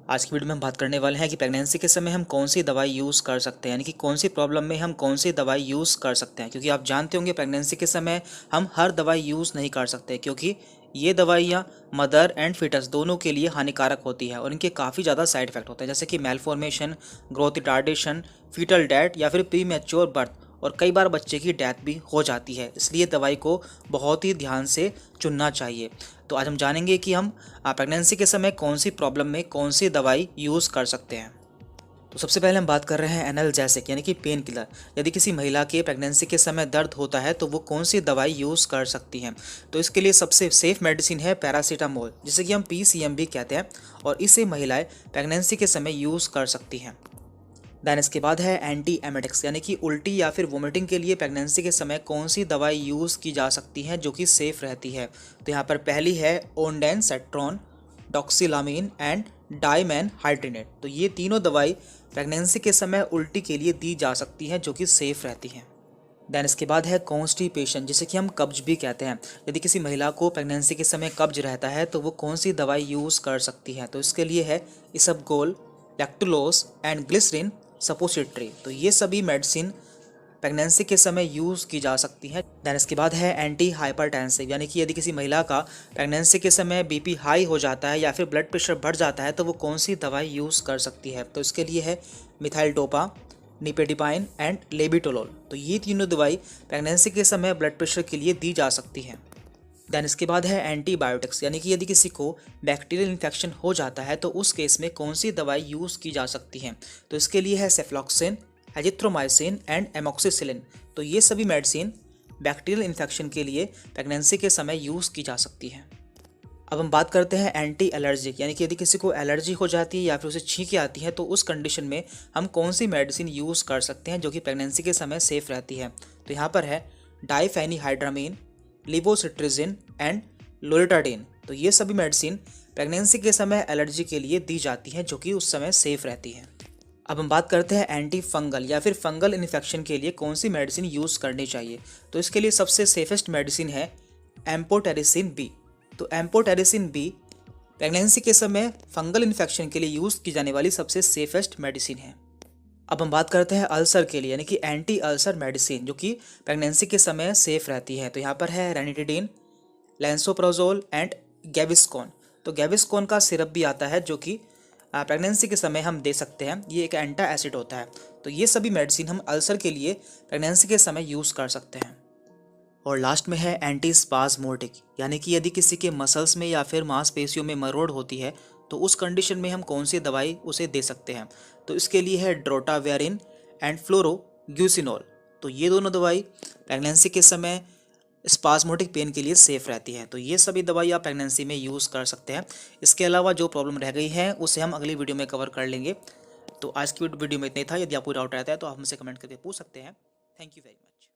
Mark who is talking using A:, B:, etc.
A: आज की वीडियो में हम बात करने वाले हैं कि प्रेगनेंसी के समय हम कौन सी दवाई यूज़ कर सकते हैं, यानी कि कौन सी प्रॉब्लम में हम कौन सी दवाई यूज़ कर सकते हैं। क्योंकि आप जानते होंगे प्रेगनेंसी के समय हम हर दवाई यूज़ नहीं कर सकते, क्योंकि ये दवाइयाँ मदर एंड फिटस दोनों के लिए हानिकारक होती है और इनके काफ़ी ज़्यादा साइड इफेक्ट होते हैं, जैसे कि malformation, growth retardation, foetal death या फिर प्री मैच्योर बर्थ, और कई बार बच्चे की डेथ भी हो जाती है। इसलिए दवाई को बहुत ही ध्यान से चुनना चाहिए। तो आज हम जानेंगे कि हम प्रेगनेंसी के समय कौन सी प्रॉब्लम में कौन सी दवाई यूज़ कर सकते हैं। तो सबसे पहले हम बात कर रहे हैं एनाल्जेसिक यानी कि पेन किलर। यदि किसी महिला के प्रेगनेंसी के समय दर्द होता है तो वो कौन सी दवाई यूज़ कर सकती हैं। तो इसके लिए सबसे सेफ मेडिसिन है पैरासीटामोल, जिसे कि हम PCM भी कहते हैं, और इसे महिलाएं प्रेगनेंसी के समय यूज़ कर सकती हैं। देन इसके बाद है एंटी एमेटिक्स, यानी कि उल्टी या फिर वोमिटिंग के लिए प्रेगनेंसी के समय कौन सी दवाई यूज़ की जा सकती है जो कि सेफ़ रहती है। तो यहाँ पर पहली है ओंडेनसेट्रॉन, डॉक्सिलामीन एंड डाइमैन हाइड्रेनेट। तो ये तीनों दवाई प्रेगनेंसी के समय उल्टी के लिए दी जा सकती हैं जो कि सेफ़ रहती हैं। देन इसके बाद है कॉन्स्टिपेशन, जिसे कि हम कब्ज भी कहते हैं। यदि किसी महिला को प्रेगनेंसी के समय कब्ज रहता है तो वो कौन सी दवाई यूज़ कर सकती है। तो इसके लिए है इसबगोल, लैक्टुलोज एंड ग्लिसरीन सपोसिटरी। तो ये सभी मेडिसिन प्रेगनेंसी के समय यूज़ की जा सकती हैं। देन इसके बाद है एंटी हाइपरटेंसिव, यानी कि यदि किसी महिला का प्रेगनेंसी के समय BP हाई हो जाता है या फिर ब्लड प्रेशर बढ़ जाता है तो वो कौन सी दवाई यूज़ कर सकती है। तो इसके लिए है मिथाइलडोपा, निपेडिपाइन एंड लेबिटोलोल। तो ये तीनों दवाई प्रेगनेंसी के समय ब्लड प्रेशर के लिए दी जा सकती हैं। देन इसके बाद है एंटीबायोटिक्स, यानी कि यदि किसी को बैक्टीरियल इन्फेक्शन हो जाता है तो उस केस में कौन सी दवाई यूज़ की जा सकती है। तो इसके लिए है सेफ्लॉक्सिन, एजिथ्रोमाइसिन एंड एमोक्सिसिलिन। तो ये सभी मेडिसिन बैक्टीरियल इन्फेक्शन के लिए प्रेगनेंसी के समय यूज़ की जा सकती है। अब हम बात करते हैं एंटी एलर्जिक, यानी कि यदि किसी को एलर्जी हो जाती है या फिर उसे छींकें आती है तो उस कंडीशन में हम कौन सी मेडिसिन यूज़ कर सकते हैं जो कि प्रेगनेंसी के समय सेफ़ रहती है। तो यहाँ पर है डाइफेनिहाइड्रामीन, लिवोसिट्रिजिन एंड लोरिटाडीन। तो ये सभी मेडिसिन प्रेगनेंसी के समय एलर्जी के लिए दी जाती हैं जो कि उस समय सेफ़ रहती है। अब हम बात करते हैं एंटी फंगल या फिर फंगल इन्फेक्शन के लिए कौन सी मेडिसिन यूज़ करनी चाहिए। तो इसके लिए सबसे सेफेस्ट मेडिसिन है एम्पोटेरिसिन बी। तो एम्पोटेरिसिन बी प्रेगनेंसी के समय फंगल इन्फेक्शन के लिए यूज़ की जाने वाली सबसे सेफेस्ट मेडिसिन है। अब हम बात करते हैं अल्सर के लिए, यानी कि एंटी अल्सर मेडिसिन जो कि प्रेगनेंसी के समय सेफ़ रहती है। तो यहाँ पर है रेनिटिडिन, लैंसोप्रोजोल एंड गैविस्कॉन। तो गैविस्कॉन का सिरप भी आता है जो कि प्रेगनेंसी के समय हम दे सकते हैं। ये एक एंटा एसिड होता है। तो ये सभी मेडिसिन हम अल्सर के लिए प्रेगनेंसी के समय यूज़ कर सकते हैं। और लास्ट में है एंटी स्पाज्मोटिक, यानी कि यदि किसी के मसल्स में या फिर मांसपेशियों में मरोड़ होती है तो उस कंडीशन में हम कौन सी दवाई उसे दे सकते हैं। तो इसके लिए है ड्रोटावेरिन एंड फ्लोरोग्यूसिनोल। तो ये दोनों दवाई प्रेगनेंसी के समय स्पाज्मोटिक पेन के लिए सेफ़ रहती है। तो ये सभी दवाई आप प्रेगनेंसी में यूज़ कर सकते हैं। इसके अलावा जो प्रॉब्लम रह गई है उसे हम अगली वीडियो में कवर कर लेंगे। तो आज की वीडियो में इतना ही था। यदि आपको डाउट रहता है तो आप हमसे कमेंट करके पूछ सकते हैं। Thank you very much.